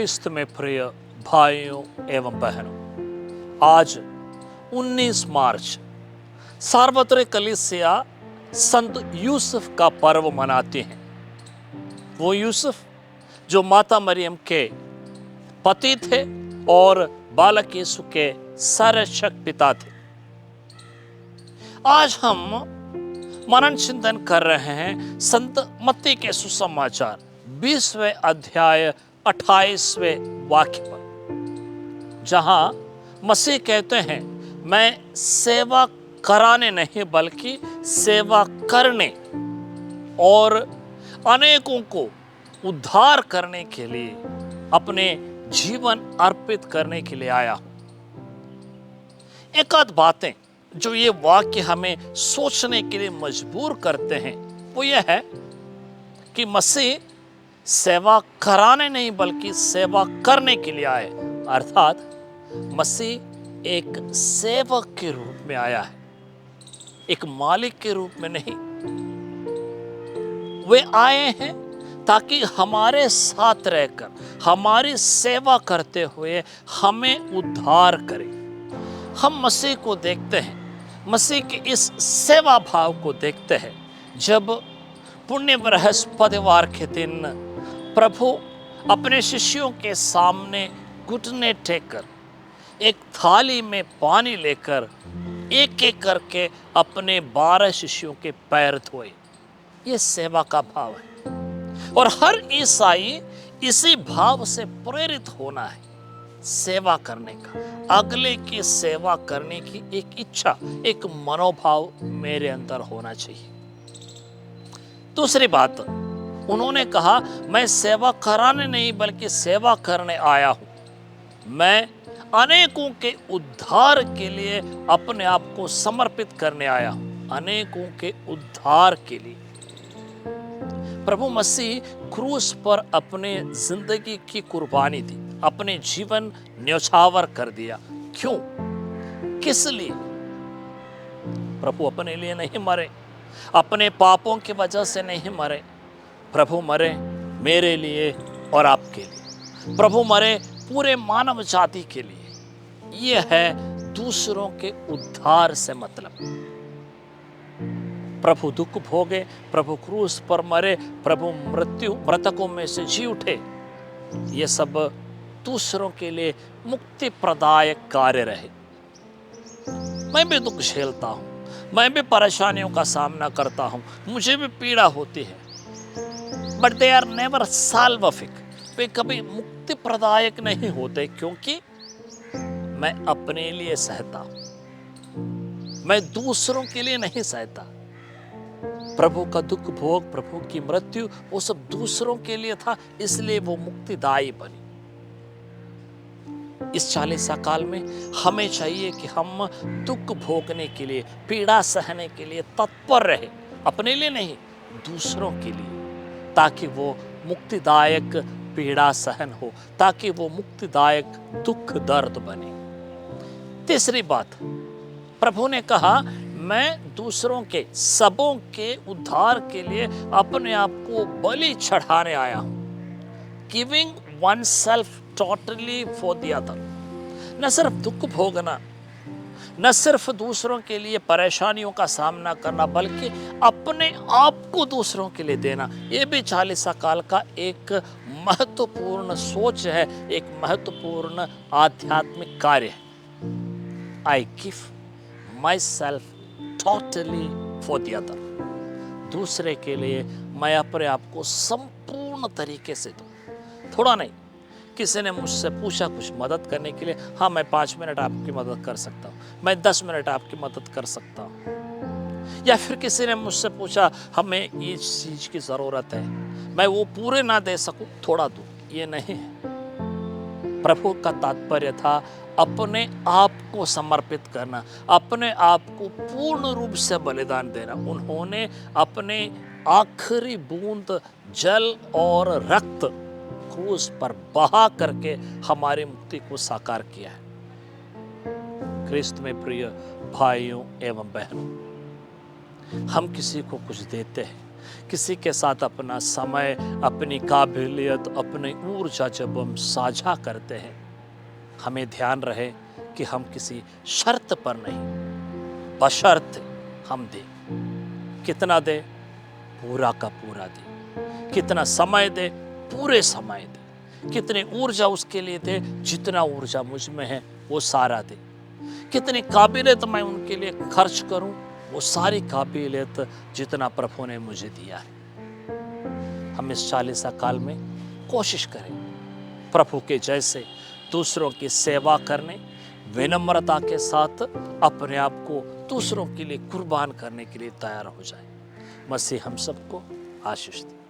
ख्रिस्त में प्रिय भाइयों एवं बहनों, आज 19 मार्च सार्वत्रिक कलीसिया संत यूसुफ का पर्व मनाते हैं। वो यूसुफ जो माता मरियम के पति थे और बालक यीशु के संरक्षक पिता थे। आज हम मनन चिंतन कर रहे हैं संत मत्ती के सुसमाचार 20वें अध्याय 28वें वाक्य पर, जहां मसीह कहते हैं, मैं सेवा कराने नहीं बल्कि सेवा करने और अनेकों को उद्धार करने के लिए अपने जीवन अर्पित करने के लिए आया हूं। एक आध बातें जो ये वाक्य हमें सोचने के लिए मजबूर करते हैं वो ये है कि मसीह सेवा कराने नहीं बल्कि सेवा करने के लिए आए, अर्थात मसीह एक सेवक के रूप में आया है, एक मालिक के रूप में नहीं। वे आए हैं ताकि हमारे साथ रहकर हमारी सेवा करते हुए हमें उद्धार करें। हम मसीह को देखते हैं, मसीह के इस सेवा भाव को देखते हैं जब पुण्य बृहस्पतिवार के दिन प्रभु अपने शिष्यों के सामने घुटने टेककर एक थाली में पानी लेकर एक एक करके अपने 12 शिष्यों के पैर धोए। ये सेवा का भाव है और हर ईसाई इसी भाव से प्रेरित होना है, सेवा करने का, अगले की सेवा करने की एक इच्छा, एक मनोभाव मेरे अंदर होना चाहिए। दूसरी बात, उन्होंने कहा, मैं सेवा कराने नहीं बल्कि सेवा करने आया हूं। मैं अनेकों के उद्धार के लिए अपने आप को समर्पित करने आया हूं, अनेकों के उद्धार के लिए। प्रभु मसीह क्रूस पर अपने जिंदगी की कुर्बानी दी, अपने जीवन न्यौछावर कर दिया। क्यों? किस लिए? प्रभु अपने लिए नहीं मरे, अपने पापों की वजह से नहीं मरे। प्रभु मरे मेरे लिए और आपके लिए। प्रभु मरे पूरे मानव जाति के लिए। यह है दूसरों के उद्धार से मतलब। प्रभु दुख भोगे, प्रभु क्रूस पर मरे, प्रभु मृतकों में से जी उठे। ये सब दूसरों के लिए मुक्ति प्रदायक कार्य रहे। मैं भी दुख झेलता हूं, मैं भी परेशानियों का सामना करता हूं, मुझे भी पीड़ा होती है, बट दे आर नेवर साल्विफिक। वे कभी मुक्ति प्रदायक नहीं होते, क्योंकि मैं अपने लिए सहता हूं, मैं दूसरों के लिए नहीं सहता। प्रभु का दुख भोग, प्रभु की मृत्यु, वो सब दूसरों के लिए था, इसलिए वो मुक्तिदायी बनी। इस 40 काल में हमें चाहिए कि हम दुख भोगने के लिए, पीड़ा सहने के लिए तत्पर रहे, अपने लिए नहीं, दूसरों के लिए, ताकि वो मुक्तिदायक पीड़ा सहन हो, ताकि वो मुक्तिदायक दुख दर्द बने। तीसरी बात, प्रभु ने कहा, मैं दूसरों के, सबों के उद्धार के लिए अपने आप को बलि चढ़ाने आया हूं। Giving oneself totally for the other। न सिर्फ दुख भोगना, न सिर्फ दूसरों के लिए परेशानियों का सामना करना, बल्कि अपने आप को दूसरों के लिए देना। यह भी 40 काल का एक महत्वपूर्ण सोच है, एक महत्वपूर्ण आध्यात्मिक कार्य है। I give myself totally for the other। दूसरे के लिए मैं अपने आप को संपूर्ण तरीके से दूं, थोड़ा नहीं। किसी ने मुझसे पूछा कुछ मदद करने के लिए, हाँ मैं 5 मिनट आपकी मदद कर सकता हूँ, मैं 10 मिनट आपकी मदद कर सकता हूँ। या फिर किसी ने मुझसे पूछा, हमें इस चीज की जरूरत है, मैं वो पूरे ना दे सकूं, थोड़ा दूं, ये नहीं है। प्रभु का तात्पर्य था अपने आप को समर्पित करना, अपने आप को पूर्ण रूप से बलिदान देना। उन्होंने अपने आखिरी बूंद जल और रक्त क्रूस पर बहा करके हमारी मुक्ति को साकार किया है। ख्रिस्त में प्रिय भाइयों एवं बहनों, हम किसी को कुछ देते हैं, किसी के साथ अपना समय, अपनी काबिलियत, अपनी ऊर्जा जब हम साझा करते हैं, हमें ध्यान रहे कि हम किसी शर्त पर नहीं, बशर्ते हम दें। कितना दे? पूरा का पूरा दे। कितना समय दे? पूरे समय दे। कितनी ऊर्जा उसके लिए दे? जितना ऊर्जा मुझ में है वो सारा दे। कितनी काबिलियत मैं उनके लिए खर्च करूं, वो सारी काबिलियत जितना प्रभु ने मुझे दिया है। हम इस 40 काल में कोशिश करें प्रभु के जैसे दूसरों की सेवा करने, विनम्रता के साथ अपने आप को दूसरों के लिए कुर्बान करने के लिए तैयार हो जाए। मसीह हम सबको आशीष दे।